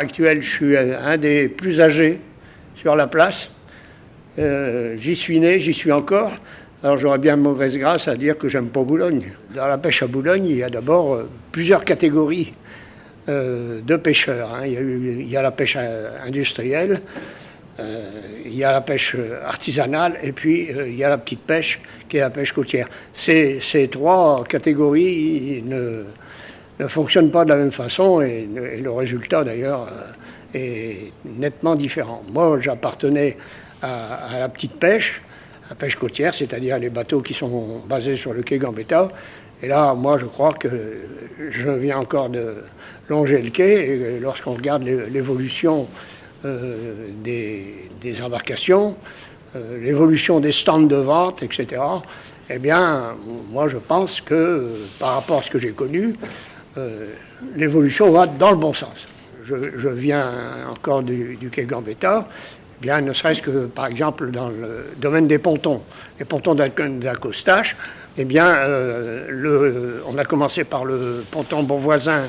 actuelle, je suis un des plus âgés sur la place. J'y suis né, j'y suis encore. Alors j'aurais bien mauvaise grâce à dire que j'aime pas Boulogne. Dans la pêche à Boulogne, il y a d'abord plusieurs catégories de pêcheurs. Hein. Il y a la pêche industrielle, il y a la pêche artisanale et puis il y a la petite pêche qui est la pêche côtière. Ces trois catégories ne fonctionnent pas de la même façon et le résultat d'ailleurs est nettement différent. Moi j'appartenais à la petite pêche, la pêche côtière, c'est-à-dire les bateaux qui sont basés sur le quai Gambetta. Et là, moi, je crois que je viens encore de longer le quai. Et lorsqu'on regarde l'évolution des embarcations, l'évolution des stands de vente, etc., eh bien, moi, je pense que, par rapport à ce que j'ai connu, l'évolution va dans le bon sens. Je viens encore du quai Gambetta. Bien, ne serait-ce que, par exemple, dans le domaine des pontons, les pontons d'accostage, eh bien, on a commencé par le ponton Bonvoisin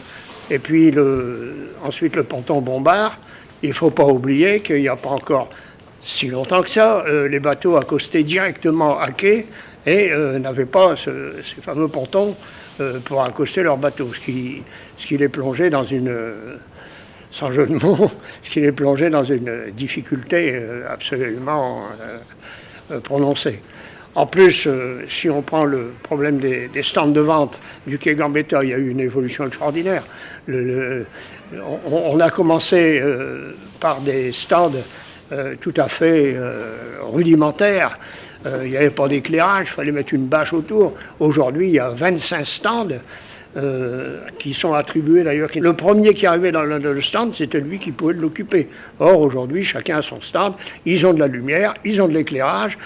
et puis ensuite le ponton Bombard. Il ne faut pas oublier qu'il n'y a pas encore si longtemps que ça, les bateaux accostaient directement à quai et n'avaient pas ces fameux pontons pour accoster leurs bateaux, ce qui les plongeait dans une... sans jeu de mots, ce qui les plongeait dans une difficulté absolument prononcée. En plus, si on prend le problème des stands de vente du quai Gambetta, il y a eu une évolution extraordinaire. On a commencé par des stands tout à fait rudimentaires. Il n'y avait pas d'éclairage, il fallait mettre une bâche autour. Aujourd'hui, il y a 25 stands qui sont attribués d'ailleurs. Le premier qui arrivait dans le stand, c'était lui qui pouvait l'occuper. Or, aujourd'hui, chacun a son stand. Ils ont de la lumière, ils ont de l'éclairage,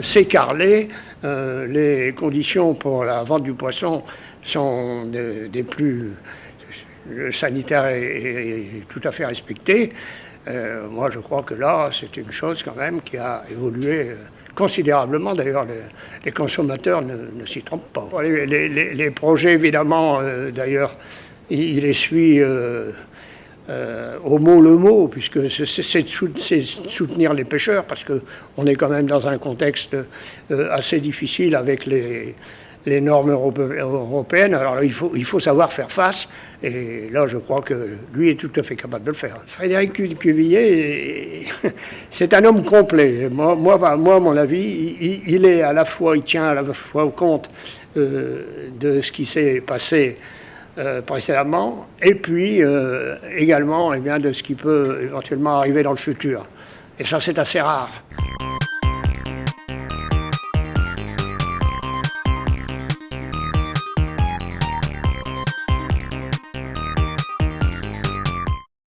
c'est carrelé. Les conditions pour la vente du poisson sont des plus... Le sanitaire est tout à fait respecté. Moi, je crois que là, c'est une chose quand même qui a évolué considérablement. D'ailleurs, les consommateurs ne s'y trompent pas. Les projets, évidemment, d'ailleurs, il les suit au mot le mot, puisque c'est de soutenir les pêcheurs, parce qu'on est quand même dans un contexte assez difficile avec les normes européennes. Alors il faut savoir faire face, et là je crois que lui est tout à fait capable de le faire. Frédéric Cuvillier, c'est un homme complet. Moi, à mon avis, il tient à la fois compte de ce qui s'est passé précédemment, et puis également de ce qui peut éventuellement arriver dans le futur. Et ça, c'est assez rare.